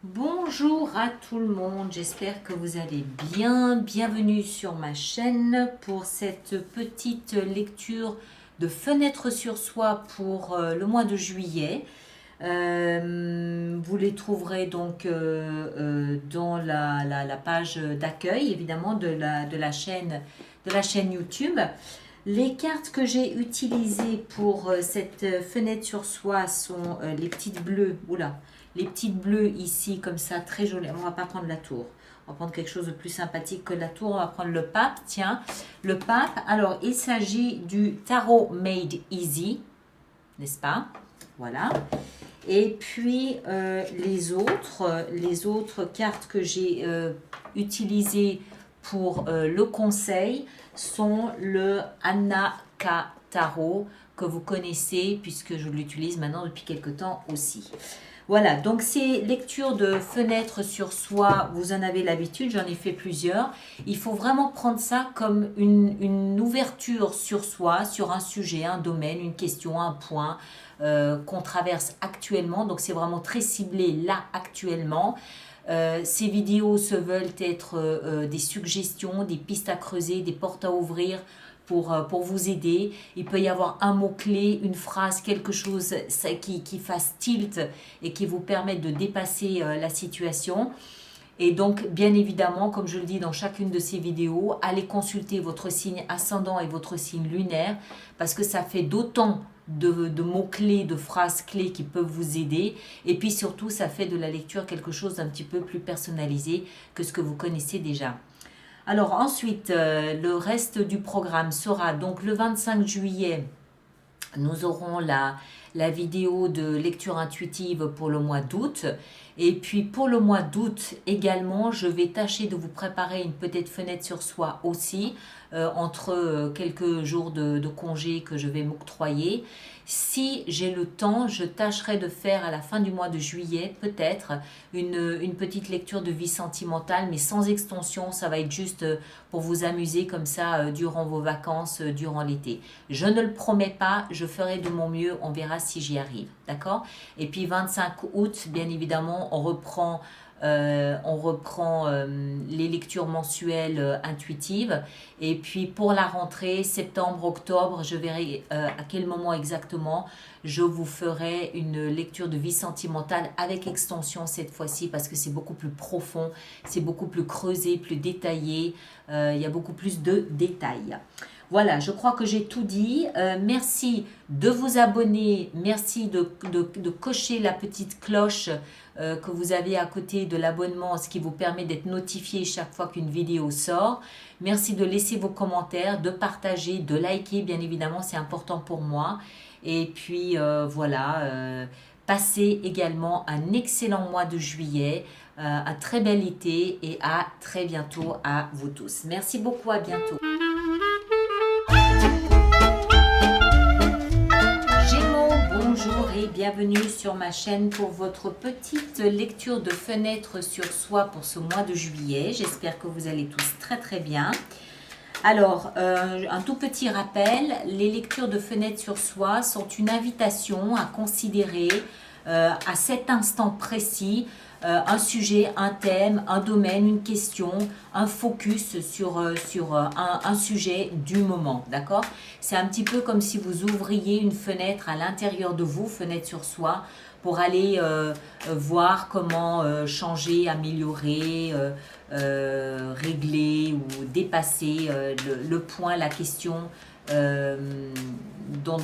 Bonjour à tout le monde, j'espère que vous allez bien. Bienvenue sur ma chaîne pour cette petite lecture de Fenêtre sur soi pour le mois de juillet. Vous les trouverez donc dans la page d'accueil évidemment de la chaîne YouTube. Les cartes que j'ai utilisées pour cette fenêtre sur soi sont les petites bleues. Oula, les petites bleues ici, comme ça, très jolies. On va pas prendre la tour. On va prendre quelque chose de plus sympathique que la tour. On va prendre le pape. Tiens, le pape. Alors, il s'agit du Tarot Made Easy, n'est-ce pas? Voilà. Et puis, les autres cartes que j'ai utilisées pour le conseil sont le Anaka Tarot que vous connaissez puisque je l'utilise maintenant depuis quelques temps aussi. Voilà, donc ces lectures de fenêtres sur soi, vous en avez l'habitude, j'en ai fait plusieurs. Il faut vraiment prendre ça comme une ouverture sur soi, sur un sujet, un domaine, une question, un point qu'on traverse actuellement. Donc c'est vraiment très ciblé là actuellement. Ces vidéos se veulent être des suggestions, des pistes à creuser, des portes à ouvrir pour vous aider. Il peut y avoir un mot-clé, une phrase, quelque chose qui fasse tilt et qui vous permette de dépasser la situation. Et donc, bien évidemment, comme je le dis dans chacune de ces vidéos, allez consulter votre signe ascendant et votre signe lunaire parce que ça fait d'autant de mots-clés, de phrases-clés qui peuvent vous aider. Et puis surtout, ça fait de la lecture quelque chose d'un petit peu plus personnalisé que ce que vous connaissez déjà. Alors ensuite, le reste du programme sera donc le 25 juillet. Nous aurons la vidéo de lecture intuitive pour le mois d'août. Et puis pour le mois d'août également, je vais tâcher de vous préparer une petite fenêtre sur soi aussi, entre quelques jours de congé que je vais m'octroyer. Si j'ai le temps, je tâcherai de faire à la fin du mois de juillet peut-être une petite lecture de vie sentimentale, mais sans extension. Ça va être juste pour vous amuser comme ça durant vos vacances, durant l'été. Je ne le promets pas, je ferai de mon mieux, on verra si j'y arrive, d'accord? Et puis 25 août, bien évidemment, on reprend les lectures mensuelles intuitives. Et puis pour la rentrée, septembre, octobre, je verrai à quel moment exactement je vous ferai une lecture de vie sentimentale avec extension cette fois-ci parce que c'est beaucoup plus profond, c'est beaucoup plus creusé, plus détaillé, il y a beaucoup plus de détails. Voilà, je crois que j'ai tout dit. Merci de vous abonner, merci de cocher la petite cloche que vous avez à côté de l'abonnement, ce qui vous permet d'être notifié chaque fois qu'une vidéo sort. Merci de laisser vos commentaires, de partager, de liker, bien évidemment, c'est important pour moi. Et puis voilà, passez également un excellent mois de juillet, un très bel été et à très bientôt à vous tous. Merci beaucoup, à bientôt. Bonjour et bienvenue sur ma chaîne pour votre petite lecture de fenêtres sur soi pour ce mois de juillet. J'espère que vous allez tous très très bien. Alors, un tout petit rappel, les lectures de fenêtres sur soi sont une invitation à considérer à cet instant précis un sujet, un thème, un domaine, une question, un focus sur un sujet du moment, d'accord? C'est un petit peu comme si vous ouvriez une fenêtre à l'intérieur de vous, fenêtre sur soi, pour aller voir comment changer, améliorer, régler ou dépasser le point, la question dont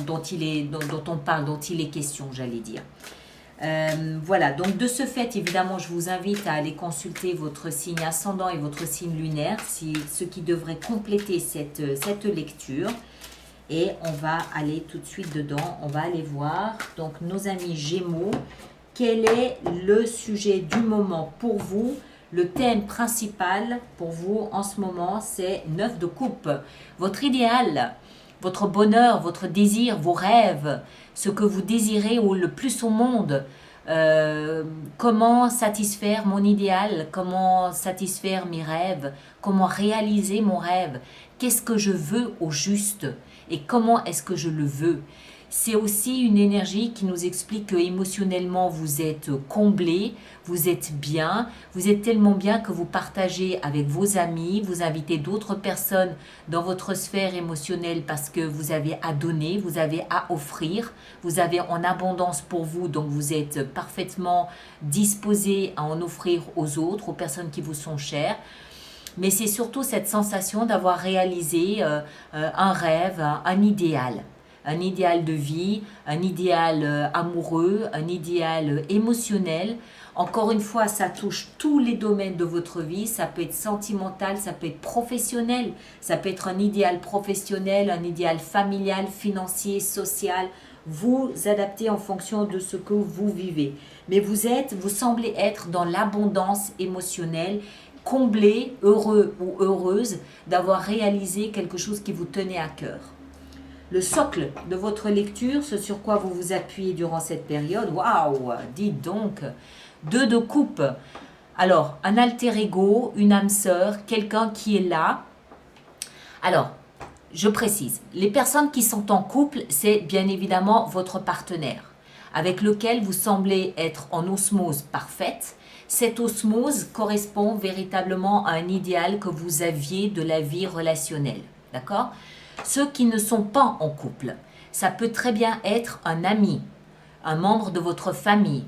on parle, dont il est question, j'allais dire. Voilà, donc de ce fait, évidemment, je vous invite à aller consulter votre signe ascendant et votre signe lunaire, ce qui devrait compléter cette lecture. Et on va aller tout de suite dedans, on va aller voir, donc nos amis Gémeaux, quel est le sujet du moment pour vous? Le thème principal pour vous en ce moment, c'est 9 de coupe. Votre idéal, votre bonheur, votre désir, vos rêves, ce que vous désirez le plus au monde. Comment satisfaire mon idéal, comment satisfaire mes rêves, comment réaliser mon rêve, qu'est-ce que je veux au juste et comment est-ce que je le veux. C'est aussi une énergie qui nous explique que émotionnellement vous êtes comblé, vous êtes bien, vous êtes tellement bien que vous partagez avec vos amis, vous invitez d'autres personnes dans votre sphère émotionnelle parce que vous avez à donner, vous avez à offrir, vous avez en abondance pour vous, donc vous êtes parfaitement disposé à en offrir aux autres, aux personnes qui vous sont chères. Mais c'est surtout cette sensation d'avoir réalisé un rêve, un idéal. Un idéal de vie, un idéal amoureux, un idéal émotionnel. Encore une fois, ça touche tous les domaines de votre vie. Ça peut être sentimental, ça peut être professionnel, ça peut être un idéal professionnel, un idéal familial, financier, social. Vous adaptez en fonction de ce que vous vivez. Mais vous semblez être dans l'abondance émotionnelle, comblé, heureux ou heureuse d'avoir réalisé quelque chose qui vous tenait à cœur. Le socle de votre lecture, ce sur quoi vous vous appuyez durant cette période, waouh, dites donc, 2 de coupe. Alors, un alter ego, une âme sœur, quelqu'un qui est là. Alors, je précise, les personnes qui sont en couple, c'est bien évidemment votre partenaire, avec lequel vous semblez être en osmose parfaite. Cette osmose correspond véritablement à un idéal que vous aviez de la vie relationnelle, d'accord ? Ceux qui ne sont pas en couple, ça peut très bien être un ami, un membre de votre famille,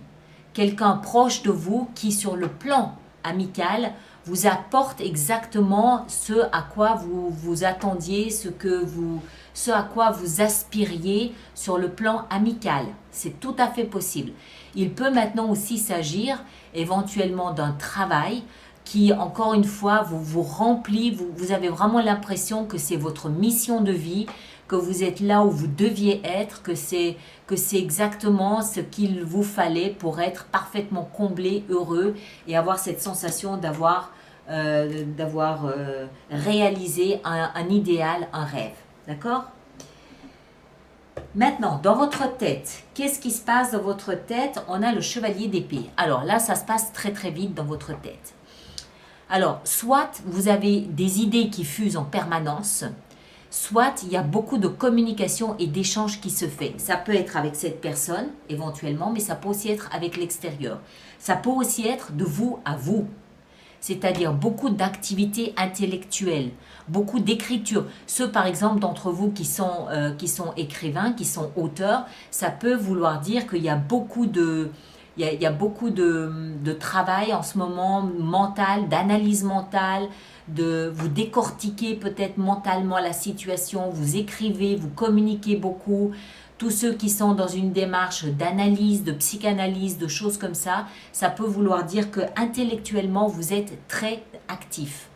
quelqu'un proche de vous qui sur le plan amical vous apporte exactement ce à quoi vous vous attendiez, ce à quoi vous aspiriez sur le plan amical. C'est tout à fait possible. Il peut maintenant aussi s'agir éventuellement d'un travail qui, encore une fois, vous remplit, vous avez vraiment l'impression que c'est votre mission de vie, que vous êtes là où vous deviez être, que c'est exactement ce qu'il vous fallait pour être parfaitement comblé, heureux et avoir cette sensation d'avoir réalisé un idéal, un rêve. D'accord ? Maintenant, dans votre tête, qu'est-ce qui se passe dans votre tête? On a le chevalier d'épée. Alors là, ça se passe très très vite dans votre tête. Alors, soit vous avez des idées qui fusent en permanence, soit il y a beaucoup de communication et d'échange qui se fait. Ça peut être avec cette personne, éventuellement, mais ça peut aussi être avec l'extérieur. Ça peut aussi être de vous à vous, c'est-à-dire beaucoup d'activités intellectuelles, beaucoup d'écriture. Ceux, par exemple, d'entre vous qui sont écrivains, qui sont auteurs, ça peut vouloir dire qu'il y a beaucoup de... Il y a beaucoup de travail en ce moment mental, d'analyse mentale, vous décortiquez peut-être mentalement la situation, vous écrivez, vous communiquez beaucoup. Tous ceux qui sont dans une démarche d'analyse, de psychanalyse, de choses comme ça peut vouloir dire que intellectuellement vous êtes très actif.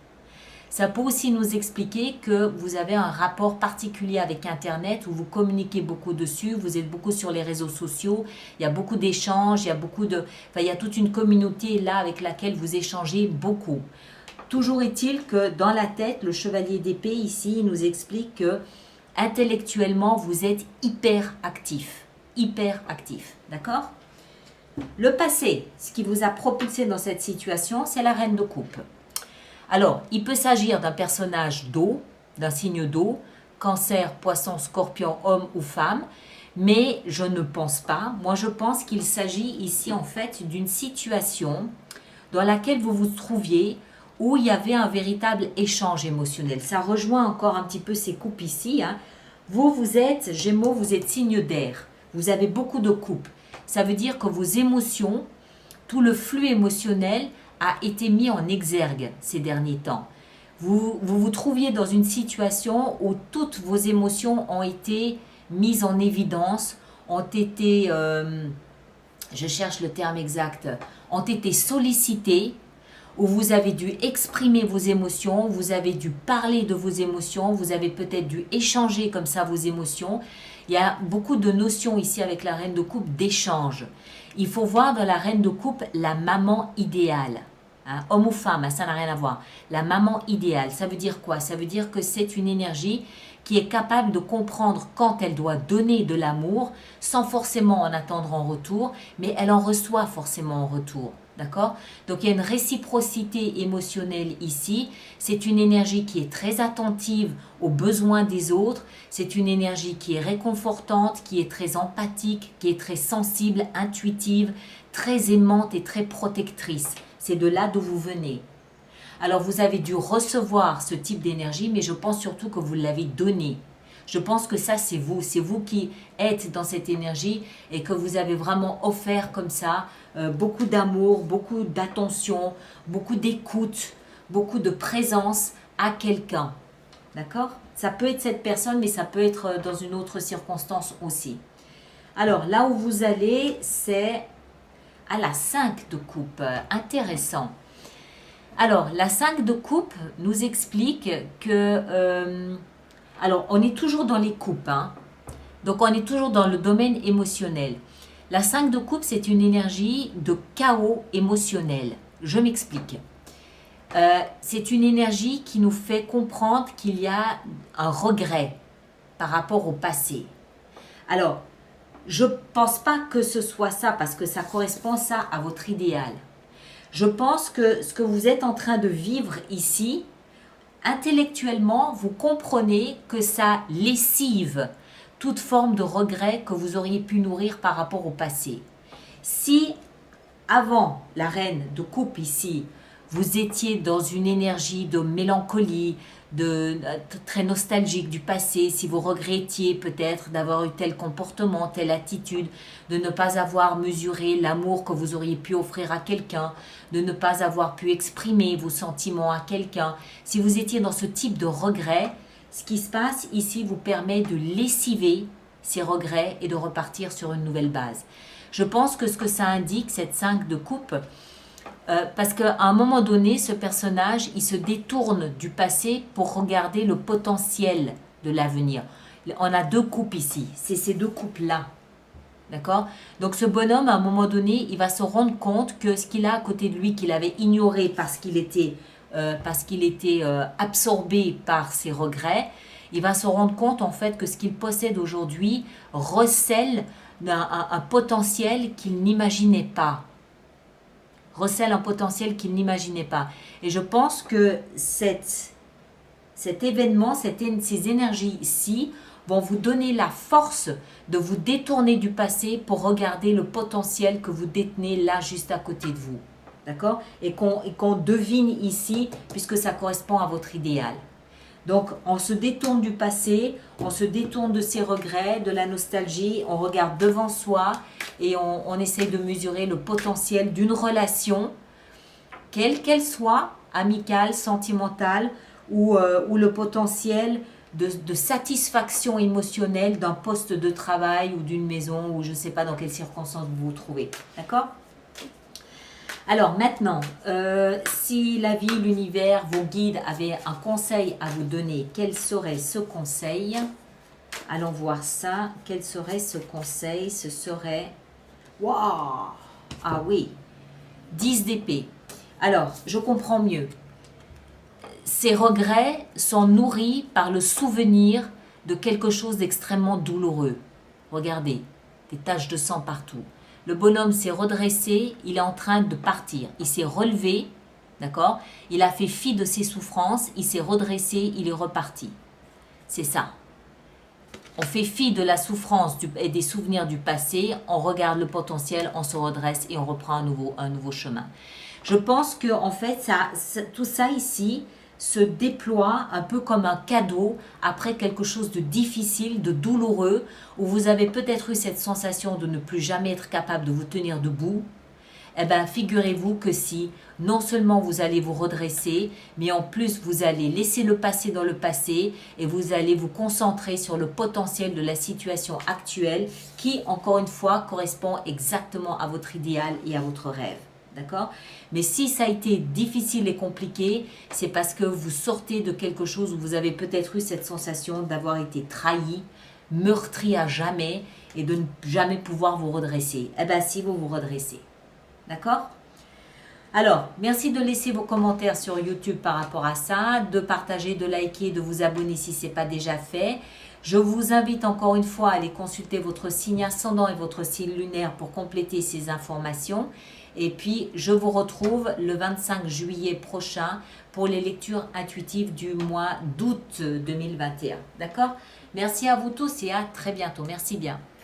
Ça peut aussi nous expliquer que vous avez un rapport particulier avec Internet où vous communiquez beaucoup dessus, vous êtes beaucoup sur les réseaux sociaux, il y a beaucoup d'échanges, il y a toute une communauté là avec laquelle vous échangez beaucoup. Toujours est-il que dans la tête, le chevalier d'épée ici nous explique que intellectuellement vous êtes hyper actif, d'accord ? Le passé, ce qui vous a propulsé dans cette situation, c'est la reine de coupe. Alors, il peut s'agir d'un personnage d'eau, d'un signe d'eau, cancer, poisson, scorpion, homme ou femme, mais je ne pense pas. Moi, je pense qu'il s'agit ici en fait d'une situation dans laquelle vous vous trouviez où il y avait un véritable échange émotionnel. Ça rejoint encore un petit peu ces coupes ici. Vous êtes Gémeaux, vous êtes signe d'air. Vous avez beaucoup de coupes. Ça veut dire que vos émotions, tout le flux émotionnel a été mis en exergue ces derniers temps. Vous trouviez dans une situation où toutes vos émotions ont été mises en évidence, ont été, je cherche le terme exact, ont été sollicitées, où vous avez dû exprimer vos émotions, vous avez dû parler de vos émotions, vous avez peut-être dû échanger comme ça vos émotions. Il y a beaucoup de notions ici avec la reine de coupe d'échange. Il faut voir dans la reine de coupe la maman idéale. Homme ou femme, ça n'a rien à voir. La maman idéale, ça veut dire quoi? Ça veut dire que c'est une énergie qui est capable de comprendre quand elle doit donner de l'amour sans forcément en attendre en retour, mais elle en reçoit forcément en retour. D'accord? Donc il y a une réciprocité émotionnelle ici. C'est une énergie qui est très attentive aux besoins des autres. C'est une énergie qui est réconfortante, qui est très empathique, qui est très sensible, intuitive, très aimante et très protectrice. C'est de là d'où vous venez. Alors vous avez dû recevoir ce type d'énergie, mais je pense surtout que vous l'avez donné. Je pense que ça, c'est vous qui êtes dans cette énergie et que vous avez vraiment offert comme ça beaucoup d'amour, beaucoup d'attention, beaucoup d'écoute, beaucoup de présence à quelqu'un. D'accord? Ça peut être cette personne, mais ça peut être dans une autre circonstance aussi. Alors, là où vous allez, c'est à la 5 de coupe. Intéressant. Alors, la 5 de coupe nous explique que... alors, on est toujours dans les coupes, hein. Donc, on est toujours dans le domaine émotionnel. La 5 de coupe, c'est une énergie de chaos émotionnel. Je m'explique. C'est une énergie qui nous fait comprendre qu'il y a un regret par rapport au passé. Alors, je ne pense pas que ce soit ça, parce que ça correspond ça à votre idéal. Je pense que ce que vous êtes en train de vivre ici, intellectuellement, vous comprenez que ça lessive toute forme de regret que vous auriez pu nourrir par rapport au passé. Si, avant la reine de coupe ici, vous étiez dans une énergie de mélancolie, très nostalgique du passé, si vous regrettiez peut-être d'avoir eu tel comportement, telle attitude, de ne pas avoir mesuré l'amour que vous auriez pu offrir à quelqu'un, de ne pas avoir pu exprimer vos sentiments à quelqu'un, si vous étiez dans ce type de regret, ce qui se passe ici vous permet de lessiver ces regrets et de repartir sur une nouvelle base. Je pense que ce que ça indique, cette 5 de coupe, parce qu'à un moment donné, ce personnage, il se détourne du passé pour regarder le potentiel de l'avenir. On a 2 coupes ici, c'est ces 2 coupes-là. D'accord? Donc ce bonhomme, à un moment donné, il va se rendre compte que ce qu'il a à côté de lui, qu'il avait ignoré parce qu'il était absorbé par ses regrets, il va se rendre compte en fait que ce qu'il possède aujourd'hui recèle un potentiel qu'il n'imaginait pas. Recèle un potentiel qu'il n'imaginait pas. Et je pense que cet événement, ces énergies ici, vont vous donner la force de vous détourner du passé pour regarder le potentiel que vous détenez là, juste à côté de vous. D'accord? Et qu'on devine ici, puisque ça correspond à votre idéal. Donc, on se détourne du passé, on se détourne de ses regrets, de la nostalgie, on regarde devant soi et on essaie de mesurer le potentiel d'une relation, quelle qu'elle soit, amicale, sentimentale, ou le potentiel de satisfaction émotionnelle d'un poste de travail ou d'une maison, ou je ne sais pas dans quelles circonstances vous vous trouvez. D'accord ? Alors maintenant, si la vie, l'univers, vos guides avaient un conseil à vous donner, quel serait ce conseil? Allons voir ça. Quel serait ce conseil? Ce serait... Waouh! Ah oui, 10 d'épée. Alors, je comprends mieux. Ces regrets sont nourris par le souvenir de quelque chose d'extrêmement douloureux. Regardez, des taches de sang partout. Le bonhomme s'est redressé, il est en train de partir. Il s'est relevé, d'accord? Il a fait fi de ses souffrances, il s'est redressé, il est reparti. C'est ça. On fait fi de la souffrance et des souvenirs du passé, on regarde le potentiel, on se redresse et on reprend un nouveau chemin. Je pense que en fait, tout ça ici se déploie un peu comme un cadeau après quelque chose de difficile, de douloureux, où vous avez peut-être eu cette sensation de ne plus jamais être capable de vous tenir debout. Eh bien, figurez-vous que si, non seulement vous allez vous redresser, mais en plus vous allez laisser le passé dans le passé et vous allez vous concentrer sur le potentiel de la situation actuelle qui, encore une fois, correspond exactement à votre idéal et à votre rêve. D'accord? Mais si ça a été difficile et compliqué, c'est parce que vous sortez de quelque chose où vous avez peut-être eu cette sensation d'avoir été trahi, meurtri à jamais et de ne jamais pouvoir vous redresser. Eh bien, si vous vous redressez. D'accord? Alors, merci de laisser vos commentaires sur YouTube par rapport à ça, de partager, de liker, de vous abonner si ce n'est pas déjà fait. Je vous invite encore une fois à aller consulter votre signe ascendant et votre signe lunaire pour compléter ces informations. Et puis, je vous retrouve le 25 juillet prochain pour les lectures intuitives du mois d'août 2021. D'accord? Merci à vous tous et à très bientôt. Merci bien.